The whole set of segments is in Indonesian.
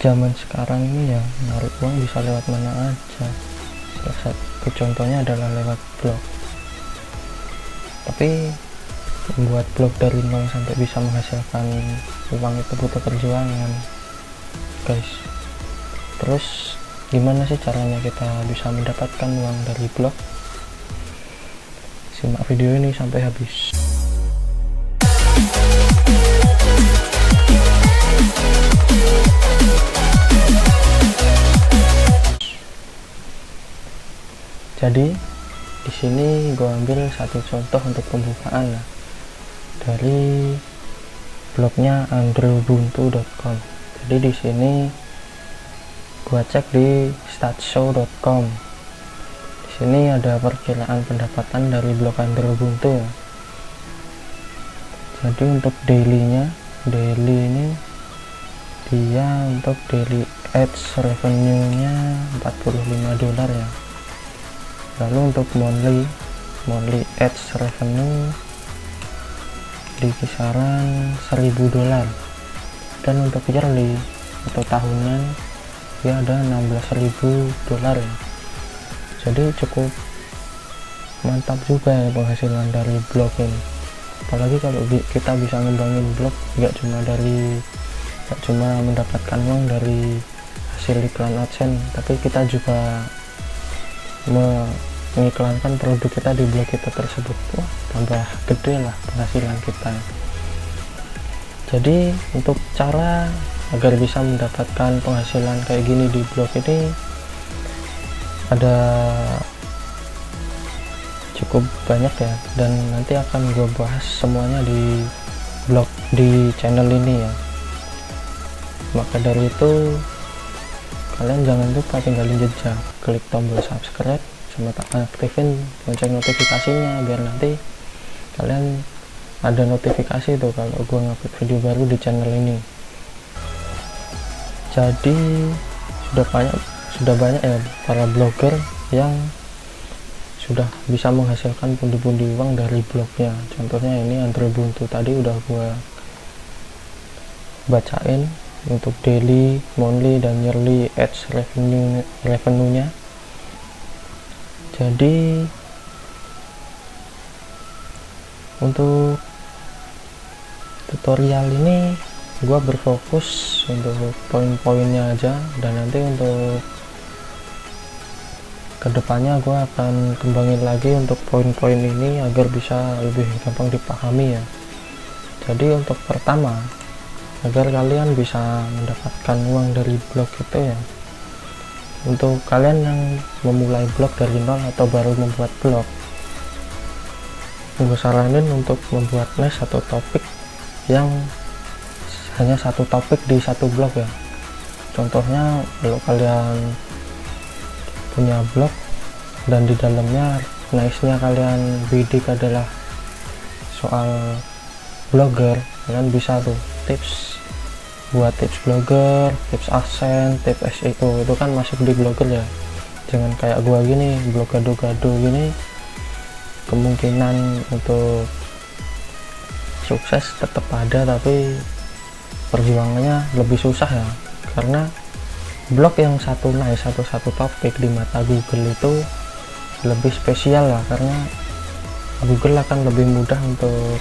zaman sekarang ini ya narik uang bisa lewat mana aja. Salah satu contohnya adalah lewat blog. Tapi membuat blog dari nol sampai bisa menghasilkan uang itu butuh perjuangan, guys. Terus gimana sih caranya kita bisa mendapatkan uang dari blog? Simak video ini sampai habis. Jadi di sini gue ambil satu contoh untuk pembukaan lah, dari blognya androubuntu.com. Jadi di sini gue cek di statshow.com. Di sini ada perkiraan pendapatan dari blog Androubuntu ya. Jadi untuk daily ini dia untuk daily ads revenue nya $45 ya. Lalu untuk monthly ads revenue di kisaran $1.000, dan untuk yearly atau tahunan dia ada $16.000 ya. Jadi cukup mantap juga ya penghasilan dari blog ini. Apalagi kalau kita bisa ngembangin blog nggak cuma mendapatkan uang dari hasil iklan AdSense, tapi kita juga mengiklankan produk kita di blog kita tersebut. Wah, tambah gede lah penghasilan kita. Jadi untuk cara agar bisa mendapatkan penghasilan kayak gini di blog ini ada cukup banyak ya, dan nanti akan gue bahas semuanya di blog di channel ini ya. Maka dari itu kalian jangan lupa tinggalin jejak, klik tombol subscribe sama aktifin lonceng notifikasinya biar nanti kalian ada notifikasi tuh kalau gue ngupload video baru di channel ini. Jadi sudah banyak ya para blogger yang sudah bisa menghasilkan pundi-pundi uang dari blognya. Contohnya ini Androubuntu tadi udah gue bacain untuk daily, monthly, dan yearly ads revenue-nya. Jadi untuk tutorial ini gua berfokus untuk poin-poinnya aja, dan nanti untuk kedepannya gua akan kembangin lagi untuk poin-poin ini agar bisa lebih gampang dipahami ya. Jadi untuk pertama, agar kalian bisa mendapatkan uang dari blog itu ya, untuk kalian yang memulai blog dari nol atau baru membuat blog, gue saranin untuk membuat niche atau topik yang hanya satu topik di satu blog ya. Contohnya kalau kalian punya blog dan di dalamnya niche-nya kalian bidik adalah soal blogger, kalian bisa tuh buat tips blogger, tips AdSense, tips SEO, itu kan masuk di blogger ya. Jangan kayak gua gini blog gado-gado gini, kemungkinan untuk sukses tetap ada tapi perjuangannya lebih susah ya, karena blog yang satu satu topik di mata Google itu lebih spesial lah, karena Google akan lebih mudah untuk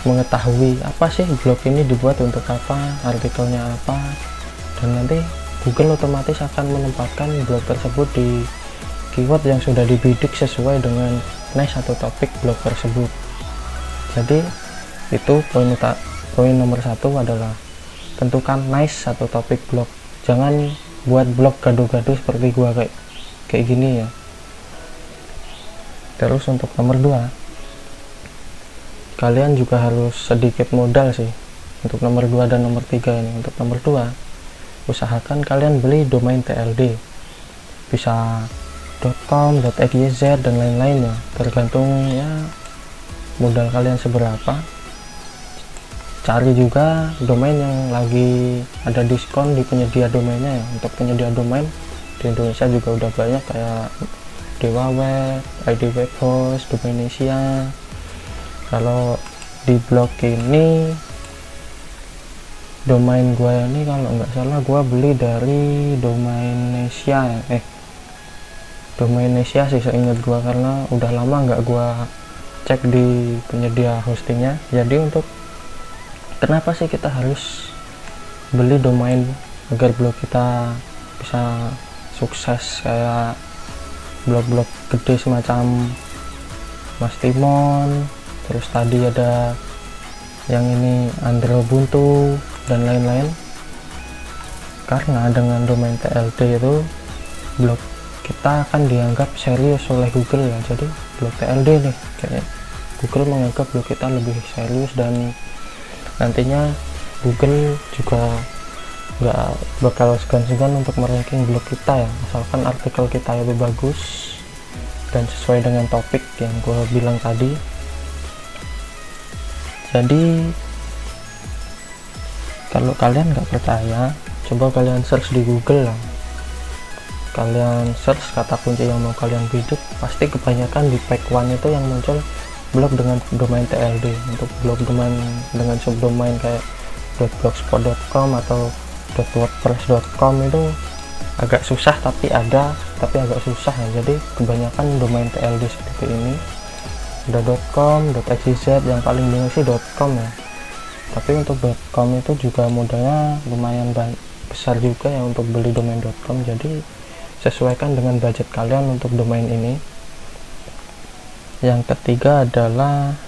mengetahui apa sih blog ini dibuat untuk apa, artikelnya apa, dan nanti Google otomatis akan menempatkan blog tersebut di keyword yang sudah dibidik sesuai dengan niche atau topik blog tersebut. Jadi itu poin nomor 1 adalah tentukan niche atau topik blog. Jangan buat blog gado-gado seperti gua kayak gini ya. Terus untuk nomor 2, kalian juga harus sedikit modal sih untuk nomor 2 dan nomor 3 ini. Untuk nomor 2, usahakan kalian beli domain TLD, bisa .com, .xyz, dan lain-lainnya, tergantung ya modal kalian seberapa. Cari juga domain yang lagi ada diskon di penyedia domainnya ya. Untuk penyedia domain di Indonesia juga udah banyak kayak DewaWeb, ID Webhost, Domainisia. Kalau di blog ini domain gua ini kalau nggak salah gua beli dari Domainesia Domainesia sih seingat gua, karena udah lama nggak gua cek di penyedia hostingnya. Jadi untuk kenapa sih kita harus beli domain agar blog kita bisa sukses kayak blog-blog gede semacam Mas Timon, terus tadi ada yang ini Android Ubuntu dan lain-lain. Karena dengan domain TLD itu blog kita akan dianggap serius oleh Google ya. Jadi blog TLD nih, kayak Google menganggap blog kita lebih serius, dan nantinya Google juga nggak bakal segan-segan untuk meranking blog kita ya, asalkan artikel kita lebih bagus dan sesuai dengan topik yang gue bilang tadi. Jadi kalau kalian nggak percaya, coba kalian search di Google lah. Kalian search kata kunci yang mau kalian bidik, pasti kebanyakan di page 1 itu yang muncul blog dengan domain TLD. Untuk blog dengan subdomain kayak .blogspot.com atau .wordpress.com itu agak susah, tapi agak susah ya. Jadi kebanyakan domain TLD seperti ini. Ada .com, .xyz, yang paling banyak sih .com ya. Tapi untuk .com itu juga modalnya lumayan besar juga ya untuk beli domain .com. Jadi sesuaikan dengan budget kalian untuk domain ini. Yang ketiga adalah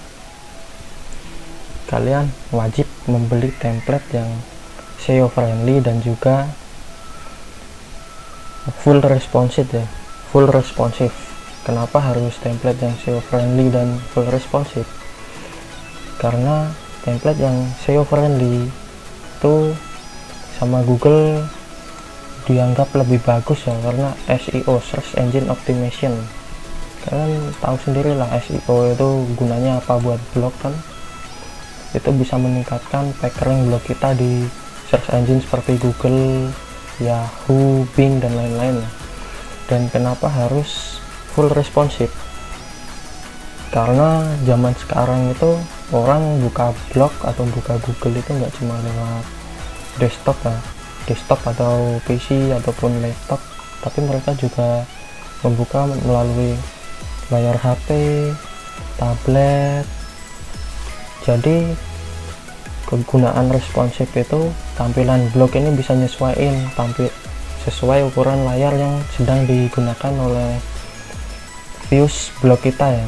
kalian wajib membeli template yang SEO friendly dan juga full responsive ya, full responsive. Kenapa harus template yang SEO friendly dan full responsive? Karena template yang SEO friendly itu sama Google dianggap lebih bagus ya, karena SEO, search engine optimization. Kalian tahu sendiri lah SEO itu gunanya apa buat blog kan. Itu bisa meningkatkan ranking blog kita di search engine seperti Google, Yahoo, Bing dan lain-lain. Dan kenapa harus full responsive? Karena zaman sekarang itu orang buka blog atau buka Google itu nggak cuma lewat desktop atau PC ataupun laptop, tapi mereka juga membuka melalui layar HP, tablet. Jadi kegunaan responsif itu tampilan blog ini bisa nyesuaiin sesuai ukuran layar yang sedang digunakan oleh views blog kita ya,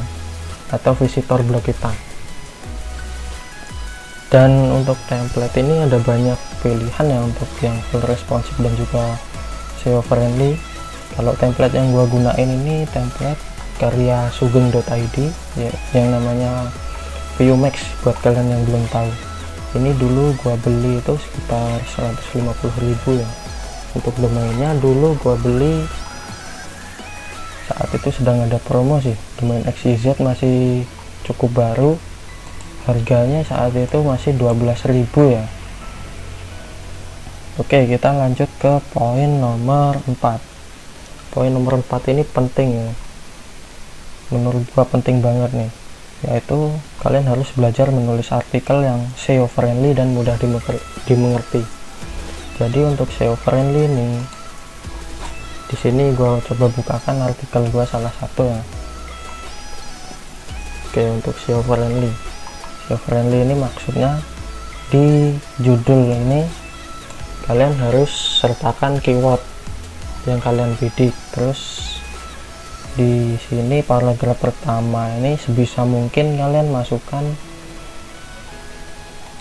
atau visitor blog kita. Dan untuk template ini ada banyak pilihan ya untuk yang full responsive dan juga SEO friendly. Kalau template yang gua gunain ini template karya sugeng.id ya, yang namanya ViewMax buat kalian yang belum tahu. Ini dulu gua beli itu sekitar 150.000 ya. Untuk domainnya dulu gua beli saat itu sedang ada promo sih, domain XYZ masih cukup baru, harganya saat itu masih 12.000 ya. Oke, kita lanjut ke poin nomor 4. Poin nomor 4 ini penting ya, menurut gua penting banget nih, yaitu kalian harus belajar menulis artikel yang SEO friendly dan mudah dimengerti. Jadi untuk SEO friendly nih, di sini gua coba bukakan artikel gua salah satu ya. Oke, untuk SEO friendly ini maksudnya di judul ini kalian harus sertakan keyword yang kalian bidik. Terus di sini paragraf pertama ini sebisa mungkin kalian masukkan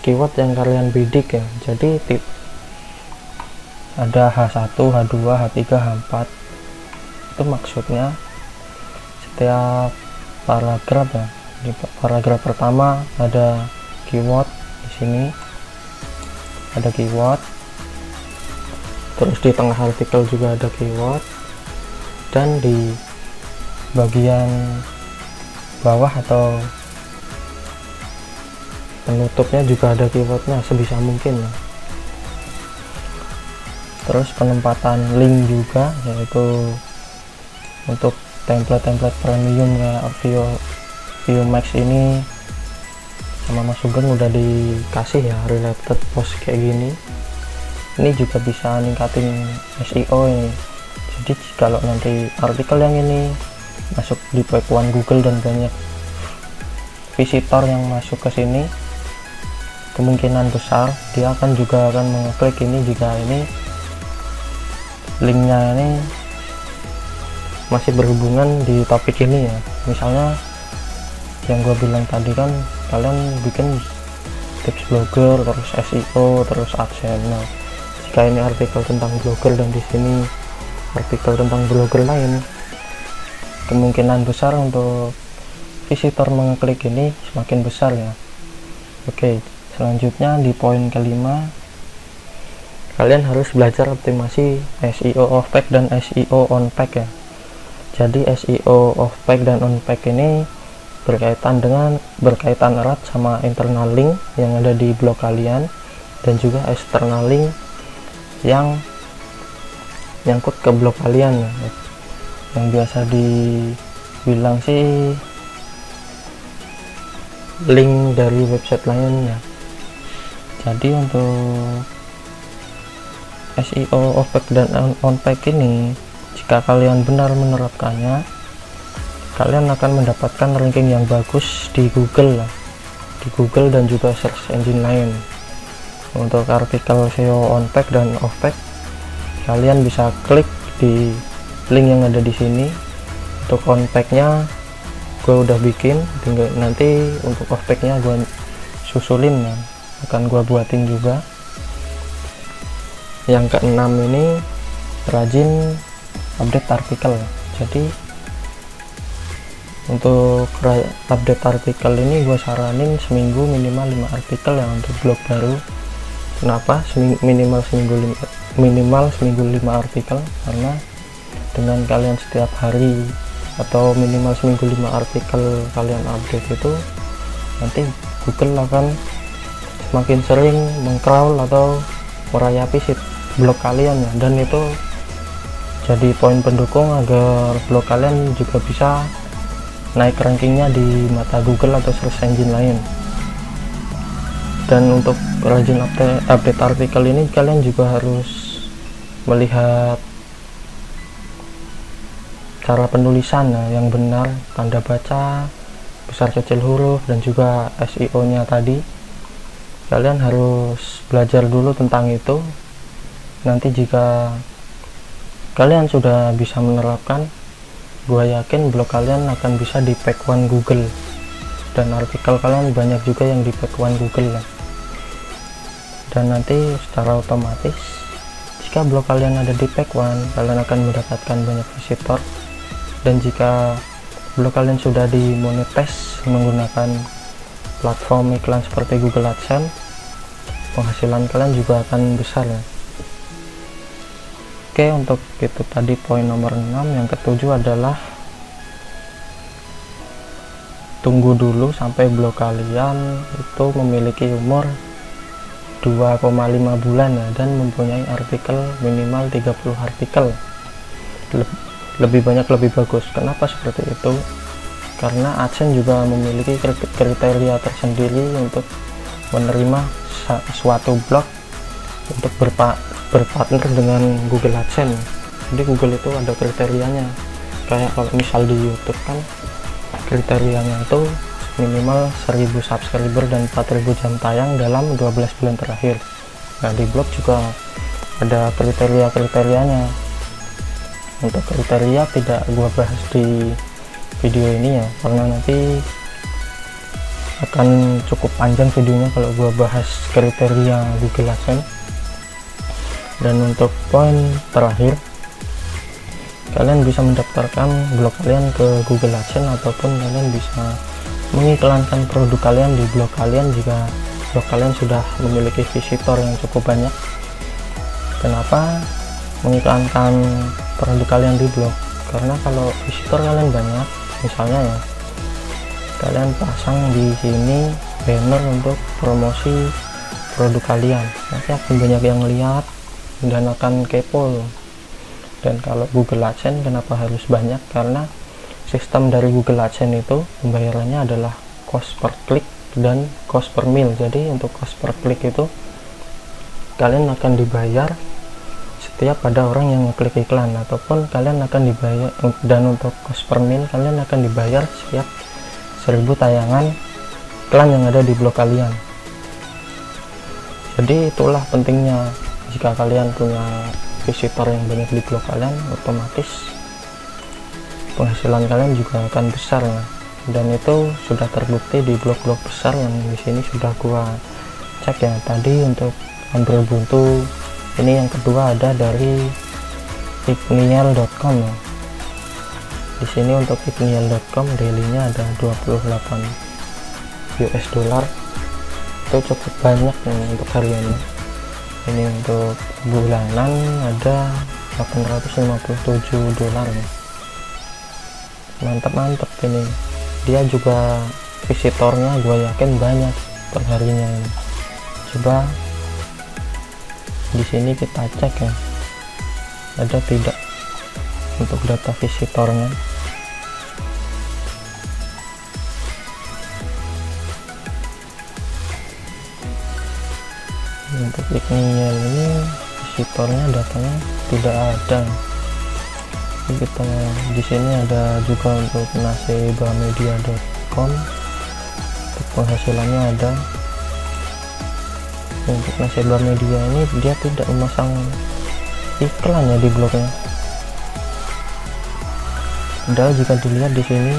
keyword yang kalian bidik ya. Jadi ada H1, H2, H3, H4. Itu maksudnya setiap paragraf ya. Di paragraf pertama ada keyword, di sini ada keyword. Terus di tengah artikel juga ada keyword, dan di bagian bawah atau penutupnya juga ada keywordnya sebisa mungkin ya. Terus penempatan link juga, yaitu untuk template premium kayak ViewMax ini sama Mas Sugeng udah dikasih ya related post kayak gini. Ini juga bisa ningkatin SEO ini. Jadi kalau nanti artikel yang ini masuk di page 1 Google dan banyak visitor yang masuk ke sini, kemungkinan besar dia juga akan mengeklik ini jika ini linknya ini masih berhubungan di topik ini ya. Misalnya yang gue bilang tadi kan, kalian bikin tips blogger, terus SEO, terus AdSense. Nah, jika ini artikel tentang blogger dan di sini artikel tentang blogger lain, kemungkinan besar untuk visitor mengeklik ini semakin besar ya. Oke, selanjutnya di poin kelima, kalian harus belajar optimasi SEO off page dan SEO on page ya. Jadi SEO off page dan on page ini berkaitan erat sama internal link yang ada di blog kalian dan juga external link yang nyangkut ke blog kalian ya. Yang biasa dibilang sih link dari website lainnya. Jadi untuk SEO off page dan on page ini, jika kalian benar menerapkannya, kalian akan mendapatkan ranking yang bagus di Google dan juga search engine lain. Untuk artikel SEO on page dan off page, kalian bisa klik di link yang ada di sini. Untuk on page-nya gue udah bikin, tinggal nanti untuk off page-nya gue susulin ya, akan gue buatin juga. Yang keenam ini, rajin update artikel. Jadi untuk update artikel ini gue saranin seminggu minimal 5 artikel ya untuk blog baru. Kenapa minimal seminggu 5 artikel? Karena dengan kalian setiap hari atau minimal seminggu 5 artikel kalian update itu, nanti Google akan semakin sering mengcrawl atau merayapi blog kalian ya, dan itu jadi poin pendukung agar blog kalian juga bisa naik rankingnya di mata Google atau search engine lain. Dan untuk rajin update artikel ini, kalian juga harus melihat cara penulisan ya, yang benar, tanda baca, besar kecil huruf, dan juga SEO nya tadi. Kalian harus belajar dulu tentang itu. Nanti jika kalian sudah bisa menerapkan, gue yakin blog kalian akan bisa di page 1 Google, dan artikel kalian banyak juga yang di page 1 Google ya. Dan nanti secara otomatis jika blog kalian ada di page 1, kalian akan mendapatkan banyak visitor. Dan jika blog kalian sudah dimonetize menggunakan platform iklan seperti Google AdSense, penghasilan kalian juga akan besar ya. Oke, untuk itu tadi poin nomor 6. Yang ketujuh adalah tunggu dulu sampai blog kalian itu memiliki umur 2,5 bulan ya, dan mempunyai artikel minimal 30 artikel. Lebih banyak lebih bagus. Kenapa seperti itu? Karena AdSense juga memiliki kriteria tersendiri untuk menerima suatu blog untuk berpartner dengan Google AdSense. Jadi Google itu ada kriterianya. Kayak kalau misal di YouTube kan kriterianya itu minimal 1000 subscriber dan 4000 jam tayang dalam 12 bulan terakhir. Nah, di blog juga ada kriteria-kriterianya. Untuk kriteria tidak gua bahas di video ini ya, karena nanti akan cukup panjang videonya kalau gua bahas kriteria Google AdSense. Dan untuk poin terakhir, kalian bisa mendaftarkan blog kalian ke Google AdSense, ataupun kalian bisa mengiklankan produk kalian di blog kalian jika blog kalian sudah memiliki visitor yang cukup banyak. Kenapa mengiklankan produk kalian di blog? Karena kalau visitor kalian banyak, misalnya ya, kalian pasang di sini banner untuk promosi produk kalian, nanti akan banyak yang lihat dan akan kepo. Dan kalau Google AdSense kenapa harus banyak? Karena sistem dari Google AdSense itu pembayarannya adalah cost per klik dan cost per mil. Jadi untuk cost per klik itu kalian akan dibayar setiap ada orang yang ngeklik iklan, ataupun kalian akan dibayar, dan untuk cost per mil kalian akan dibayar setiap 1000 tayangan iklan yang ada di blog kalian. Jadi itulah pentingnya jika kalian punya visitor yang banyak di blog kalian, otomatis penghasilan kalian juga akan besar ya. Dan itu sudah terbukti di blog-blog besar yang di sini sudah gua cek ya. Tadi untuk Android Ubuntu ini yang kedua ada dari ignial.com ya. Di sini untuk ignial.com dailynya ada 28 US dollar, itu cukup banyak nih untuk hariannya. Ini untuk bulanan ada 857 dolar ya. Mantap ini. Dia juga visitornya gue yakin banyak perharinya ini. Coba di sini kita cek ya, ada tidak untuk data visitornya. Untuk Ignial ini visitornya datanya tidak ada. Kita di sini ada juga untuk nasibahmedia.com, untuk penghasilannya ada. Untuk Nasibah Media ini dia tidak memasang iklan ya di blognya. Padahal jika dilihat di sini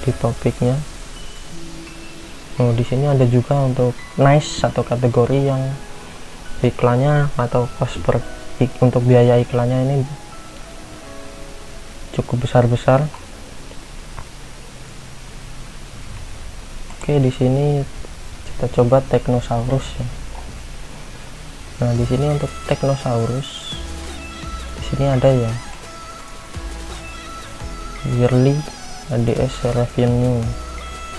di topiknya, di sini ada juga untuk niche atau kategori yang iklannya atau cost per untuk biaya iklannya ini cukup besar-besar. Oke, di sini kita coba Teknosaurus ya. Nah, di sini untuk Teknosaurus di sini ada ya yearly ADS revenue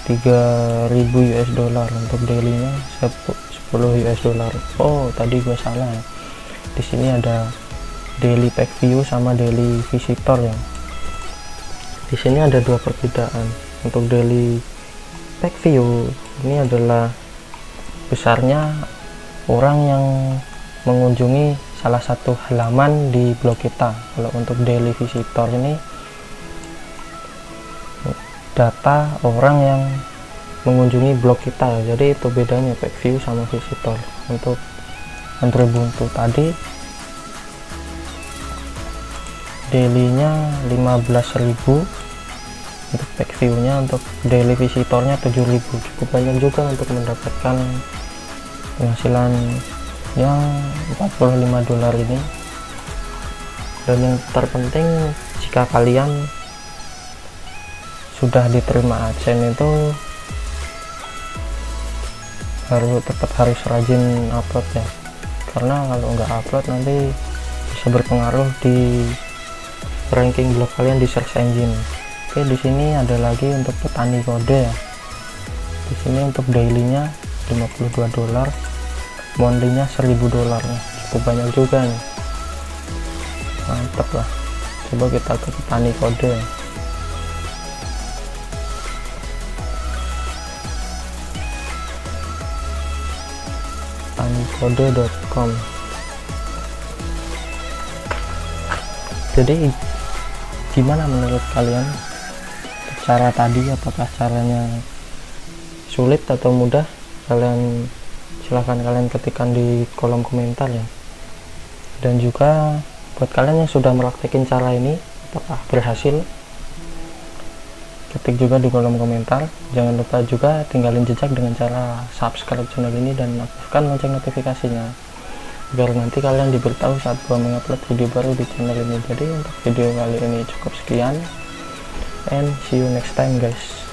3000 US dollar, untuk dailynya 10 US dollar. Oh, tadi gue salah ya. Di sini ada daily page view sama daily visitor ya. Di sini ada dua perbedaan. Untuk daily page view ini adalah besarnya orang yang mengunjungi salah satu halaman di blog kita. Kalau untuk daily visitor ini data orang yang mengunjungi blog kita ya. Jadi itu bedanya page view sama visitor. Untuk Android Ubuntu tadi dailynya 15.000 untuk page view nya, untuk daily visitornya 7.000. Cukup banyak juga untuk mendapatkan penghasilan yang 45 dolar ini. Dan yang terpenting, jika kalian sudah diterima AdSense itu tetap harus rajin upload ya, karena kalau nggak upload nanti bisa berpengaruh di ranking blog kalian di search engine. Oke, di sini ada lagi untuk petani kode ya. Di sini untuk dailynya 52 dolar, monthly-nya 1000 dolar. Cukup banyak juga nih. Mantap lah. Coba kita ke petani kode ya. Petanikode.com. Jadi gimana menurut kalian cara tadi? Apakah caranya sulit atau mudah? Silahkan kalian ketikkan di kolom komentar ya. Dan juga buat kalian yang sudah mempraktekin cara ini, apakah berhasil? Ketik juga di kolom komentar. Jangan lupa juga tinggalin jejak dengan cara subscribe channel ini dan aktifkan lonceng notifikasinya, biar nanti kalian diberitahu saat gua mengupload video baru di channel ini. Jadi untuk video kali ini cukup sekian, and see you next time guys.